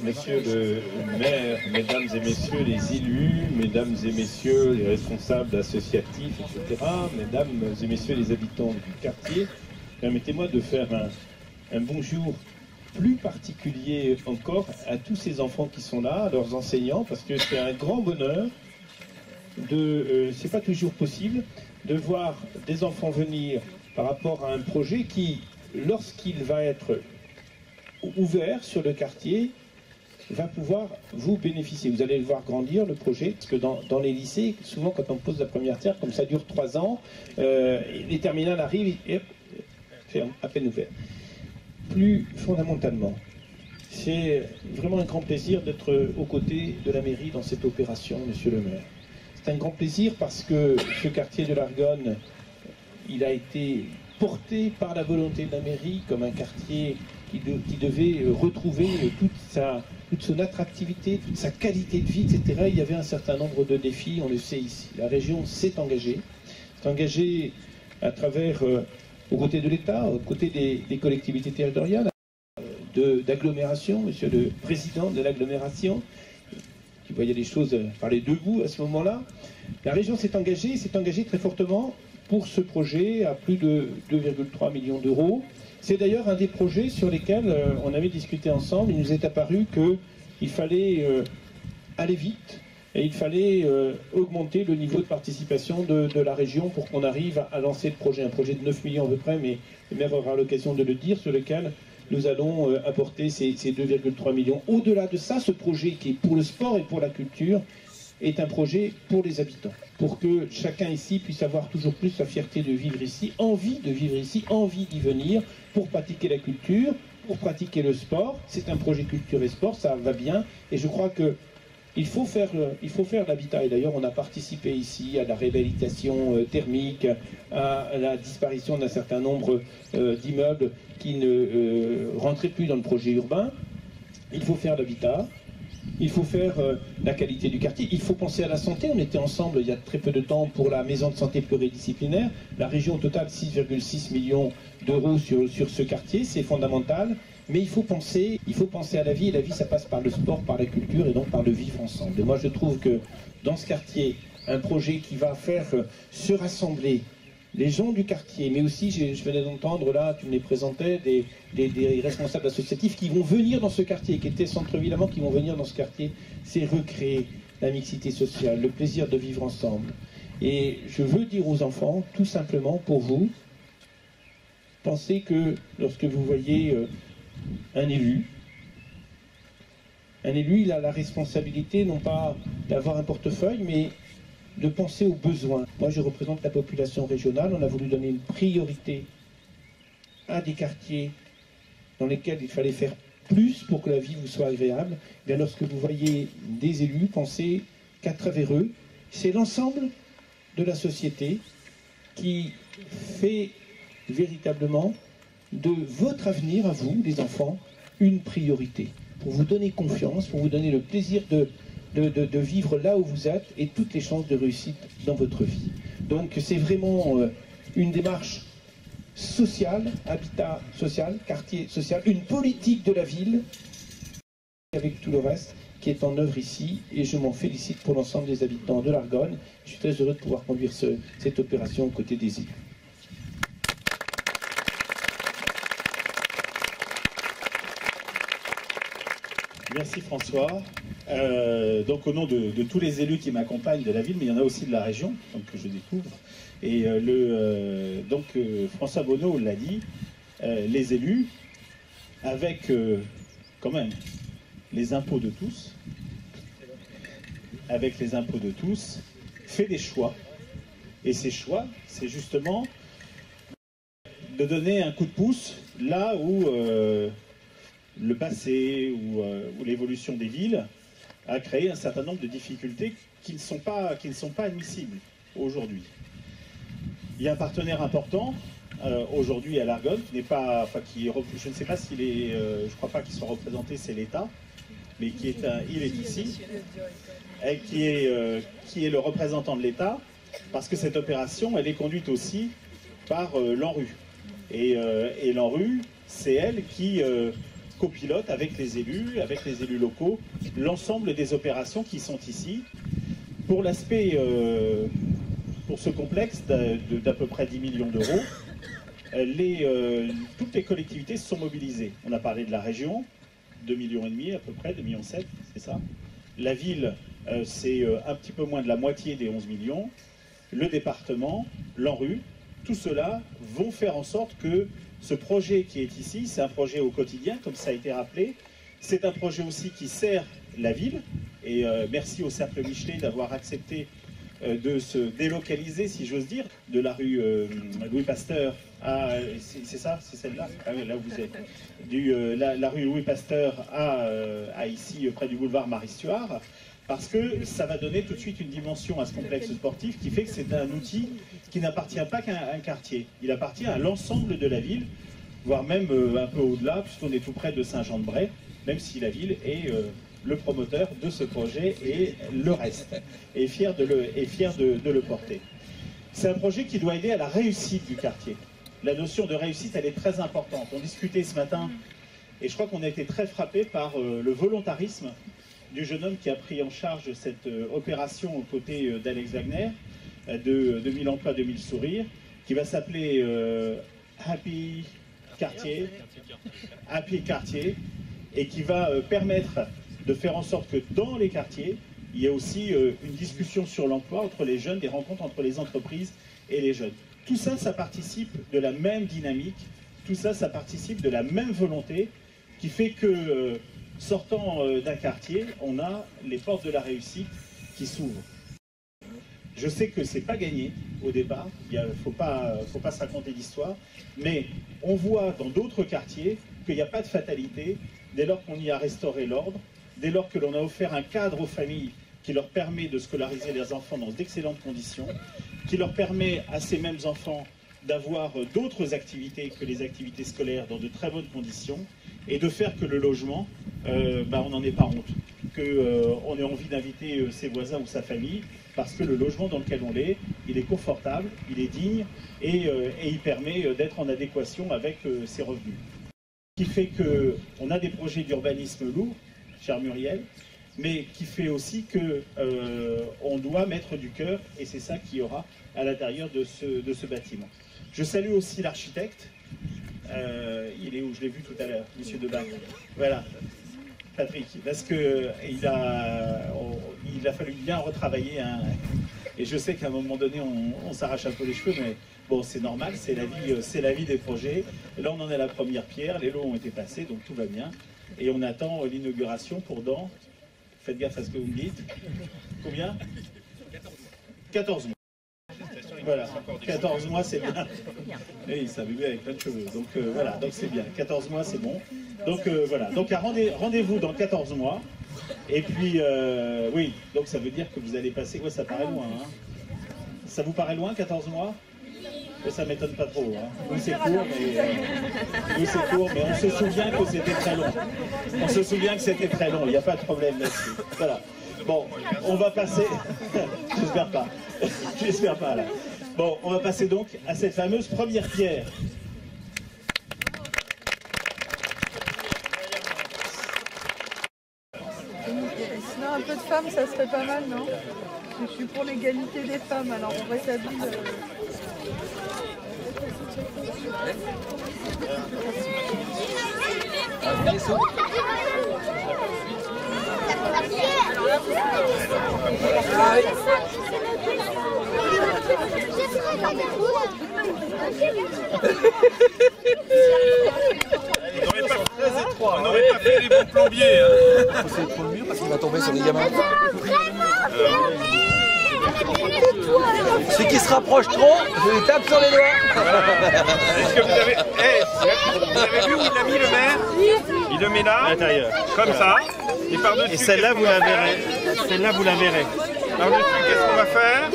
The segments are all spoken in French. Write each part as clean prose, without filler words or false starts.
Monsieur le maire, mesdames et messieurs les élus, mesdames et messieurs les responsables associatifs, etc., mesdames et messieurs les habitants du quartier, permettez-moi de faire un bonjour plus particulier encore à tous ces enfants qui sont là, à leurs enseignants, parce que c'est un grand bonheur c'est pas toujours possible de voir des enfants venir par rapport à un projet qui, lorsqu'il va être ouvert sur le quartier, va pouvoir vous bénéficier. Vous allez le voir grandir, le projet, parce que dans les lycées, souvent quand on pose la première terre, comme ça dure 3 ans, les terminales arrivent et hop, c'est à peine ouvert. Plus fondamentalement, c'est vraiment un grand plaisir d'être aux côtés de la mairie dans cette opération, monsieur le maire. C'est un grand plaisir parce que ce quartier de l'Argonne, il a été porté par la volonté de la mairie comme un quartier qui devait retrouver toute son attractivité, toute sa qualité de vie, etc. Il y avait un certain nombre de défis, on le sait ici. La région s'est engagée à travers, aux côtés de l'État, aux côtés des collectivités territoriales, d'agglomération, monsieur le président de l'agglomération, qui voyait les choses par les deux bouts à ce moment-là. La région s'est engagée très fortement pour ce projet à plus de 2,3 millions d'euros. C'est d'ailleurs un des projets sur lesquels on avait discuté ensemble. Il nous est apparu qu'il fallait aller vite et il fallait augmenter le niveau de participation de la région pour qu'on arrive à lancer le projet. Un projet de 9 millions à peu près, mais le maire aura l'occasion de le dire, sur lequel nous allons apporter ces 2,3 millions. Au-delà de ça, ce projet qui est pour le sport et pour la culture est un projet pour les habitants, pour que chacun ici puisse avoir toujours plus la fierté de vivre ici, envie de vivre ici, envie d'y venir, pour pratiquer la culture, pour pratiquer le sport. C'est un projet culture et sport, ça va bien, et je crois que il faut faire l'habitat. Et d'ailleurs, on a participé ici à la réhabilitation thermique, à la disparition d'un certain nombre d'immeubles qui ne rentraient plus dans le projet urbain. Il faut faire l'habitat. Il faut faire la qualité du quartier. Il faut penser à la santé. On était ensemble il y a très peu de temps pour la maison de santé pluridisciplinaire. La région au total, 6,6 millions d'euros sur ce quartier. C'est fondamental. Mais il faut penser à la vie, et la vie, ça passe par le sport, par la culture, et donc par le vivre ensemble. Et moi, je trouve que dans ce quartier, un projet qui va faire se rassembler les gens du quartier, mais aussi, je venais d'entendre là, tu me les présentais, des responsables associatifs qui vont venir dans ce quartier, qui étaient centre-ville avant, qui vont venir dans ce quartier, c'est recréer la mixité sociale, le plaisir de vivre ensemble. Et je veux dire aux enfants, tout simplement, pour vous, pensez que lorsque vous voyez un élu, il a la responsabilité non pas d'avoir un portefeuille, mais de penser aux besoins. Moi, je représente la population régionale. On a voulu donner une priorité à des quartiers dans lesquels il fallait faire plus pour que la vie vous soit agréable. Et bien, lorsque vous voyez des élus, pensez qu'à travers eux, c'est l'ensemble de la société qui fait véritablement de votre avenir à vous, les enfants, une priorité, pour vous donner confiance, pour vous donner le plaisir de vivre là où vous êtes et toutes les chances de réussite dans votre vie. Donc c'est vraiment une démarche sociale, habitat social, quartier social, une politique de la ville, avec tout le reste qui est en œuvre ici, et je m'en félicite pour l'ensemble des habitants de l'Argonne. Je suis très heureux de pouvoir conduire cette opération aux côtés des élus. Merci François. Donc au nom de tous les élus qui m'accompagnent de la ville, mais il y en a aussi de la région, donc que je découvre. Et François Bonneau l'a dit, les élus, avec quand même les impôts de tous, fait des choix. Et ces choix, c'est justement de donner un coup de pouce là où le passé ou l'évolution des villes a créé un certain nombre de difficultés qui ne sont pas admissibles aujourd'hui. Il y a un partenaire important aujourd'hui à l'Argonne, qui n'est pas, enfin, je ne sais pas s'il est, je crois pas qu'il soit représenté, c'est l'État, mais il est ici, et qui est le représentant de l'État, parce que cette opération, elle est conduite aussi par l'ANRU. Et l'ANRU, c'est elle qui copilote avec les élus locaux, l'ensemble des opérations qui sont ici. Pour l'aspect, pour ce complexe d'à peu près 10 millions d'euros, toutes les collectivités se sont mobilisées. On a parlé de la région, 2,5 millions à peu près, 2,7 millions, c'est ça. La ville, c'est un petit peu moins de la moitié des 11 millions. Le département, l'ANRU, tout cela vont faire en sorte que ce projet qui est ici, c'est un projet au quotidien, comme ça a été rappelé. C'est un projet aussi qui sert la ville. Et merci au Cercle Michelet d'avoir accepté de se délocaliser, si j'ose dire, de la rue Louis Pasteur à... C'est ça? C'est celle-là? Ah oui, là où vous êtes. La rue Louis Pasteur à ici, près du boulevard Marie-Stuart, parce que ça va donner tout de suite une dimension à ce complexe sportif qui fait que c'est un outil qui n'appartient pas qu'à un quartier. Il appartient à l'ensemble de la ville, voire même un peu au-delà, puisqu'on est tout près de Saint-Jean-de-Bray, même si la ville est le promoteur de ce projet et le reste, est fier de le porter. C'est un projet qui doit aider à la réussite du quartier. La notion de réussite, elle est très importante. On discutait ce matin, et je crois qu'on a été très frappé par le volontarisme du jeune homme qui a pris en charge cette opération aux côtés d'Alex Wagner, de 1000 emplois, 2000 sourires, qui va s'appeler Happy Quartier, et qui va permettre de faire en sorte que dans les quartiers, il y ait aussi une discussion sur l'emploi entre les jeunes, des rencontres entre les entreprises et les jeunes. Tout ça, ça participe de la même dynamique, tout ça, ça participe de la même volonté qui fait que, sortant d'un quartier, on a les portes de la réussite qui s'ouvrent. Je sais que c'est pas gagné au départ, il ne faut pas se raconter d'histoire, mais on voit dans d'autres quartiers qu'il n'y a pas de fatalité dès lors qu'on y a restauré l'ordre, dès lors que l'on a offert un cadre aux familles qui leur permet de scolariser les enfants dans d'excellentes conditions, qui leur permet à ces mêmes enfants d'avoir d'autres activités que les activités scolaires dans de très bonnes conditions, et de faire que le logement, on n'en ait pas honte, qu'on ait envie d'inviter ses voisins ou sa famille, parce que le logement dans lequel on est, il est confortable, il est digne, et il permet d'être en adéquation avec ses revenus. Ce qui fait qu'on a des projets d'urbanisme lourds, cher Muriel, mais qui fait aussi qu'on doit mettre du cœur, et c'est ça qu'il y aura à l'intérieur de ce bâtiment. Je salue aussi l'architecte, il est où? Je l'ai vu tout à l'heure, monsieur Debac. Voilà, Patrick, parce qu'il a fallu bien retravailler, hein, et je sais qu'à un moment donné, on s'arrache un peu les cheveux, mais bon, c'est normal, c'est la vie des projets. Et là, on en est à la première pierre, les lots ont été passés, donc tout va bien. Et on attend l'inauguration pour dans... Faites gaffe à ce que vous me dites. Combien? 14 mois. Voilà, 14 mois c'est bien. Et il s'est bébé avec plein de cheveux. Donc voilà, donc c'est bien. 14 mois c'est bon. Donc voilà, donc rendez-vous dans 14 mois. Et puis, oui, donc ça veut dire que vous allez passer... Ouais, ça paraît loin. Hein. Ça vous paraît loin, 14 mois? Ça ne m'étonne pas trop. Hein. Nous, c'est court, mais on se souvient que c'était très long. On se souvient que c'était très long, il n'y a pas de problème là-dessus. Voilà. Bon, on va passer... J'espère pas. J'espère pas, là. Bon, on va passer donc à cette fameuse première pierre. Sinon, un peu de femmes, ça serait pas mal, non? Je suis pour l'égalité des femmes, alors on rétablit le... On n'aurait pas fait les bons plombiers. Faut essayer de prendre le mur parce qu'il va tomber sur les gamins. Celui qui se rapproche trop, je lui tape sur les doigts. Est-ce que vous avez vu où il a mis le maire? Il le met là, comme ça, et par-dessus. Et celle-là, vous la verrez. Celle-là, vous la verrez. Par-dessus, qu'est-ce qu'on va faire?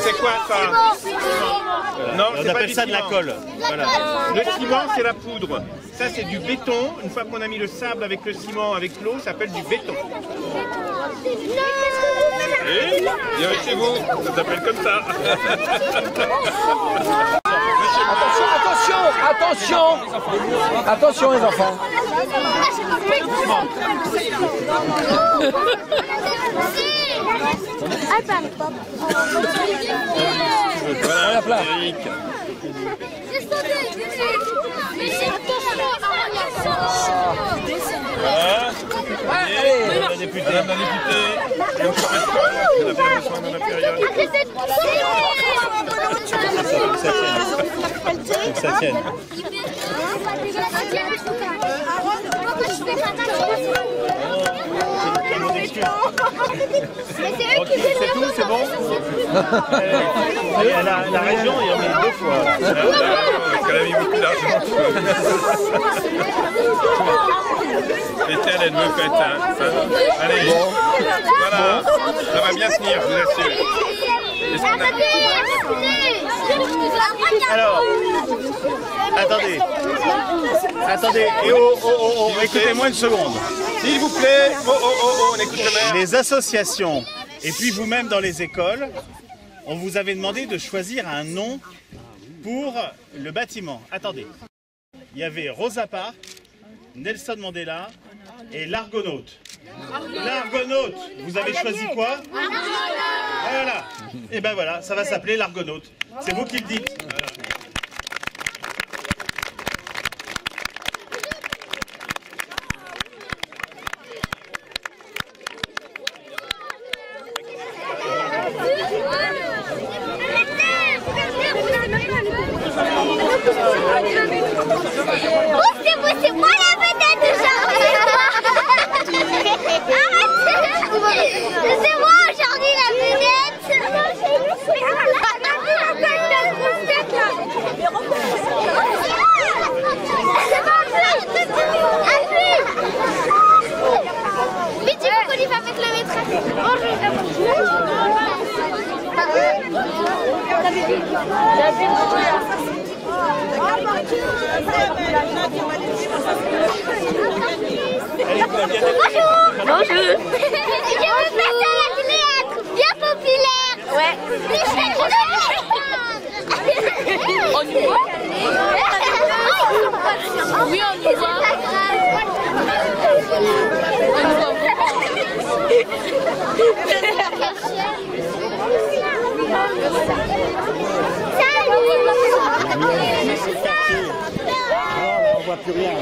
C'est quoi ça? Non, on appelle ça de la colle. Voilà. Le ciment, c'est la poudre. Ça, c'est du béton. Une fois qu'on a mis le sable avec le ciment, avec l'eau, ça s'appelle du béton. Et, viens chez vous, ça s'appelle comme ça. Monsieur Attention les enfants. Voilà, la place. Eric. Voilà. Madame la députée. Madame la députée. Et on se fait quoi? Elle a bien besoin dans la période. Que ça tienne. C'est tout, c'est bon. La région, il y en a 2 fois. Elle a mis beaucoup d'argent. Elle me fait. Allez, voilà. Ça va bien tenir, je vous assure. Alors, attendez, et écoutez-moi une seconde. S'il vous plaît, on écoute le maire. Les associations, et puis vous-même dans les écoles, on vous avait demandé de choisir un nom pour le bâtiment. Attendez, il y avait Rosa Parks, Nelson Mandela et l'Argonaute. L'Argonaute, vous avez choisi quoi? Voilà. Et ben voilà, ça va s'appeler l'Argonaute. C'est vous qui le dites. Voilà. C'est moi la vedette aujourd'hui. C'est moi aujourd'hui la vedette. Vite, il faut qu'on y va avec la maîtresse. Bonjour. Je veux passer à la télé à un truc bien populaire. Ouais. On y voit? Oui, on y voit. On voit plus rien.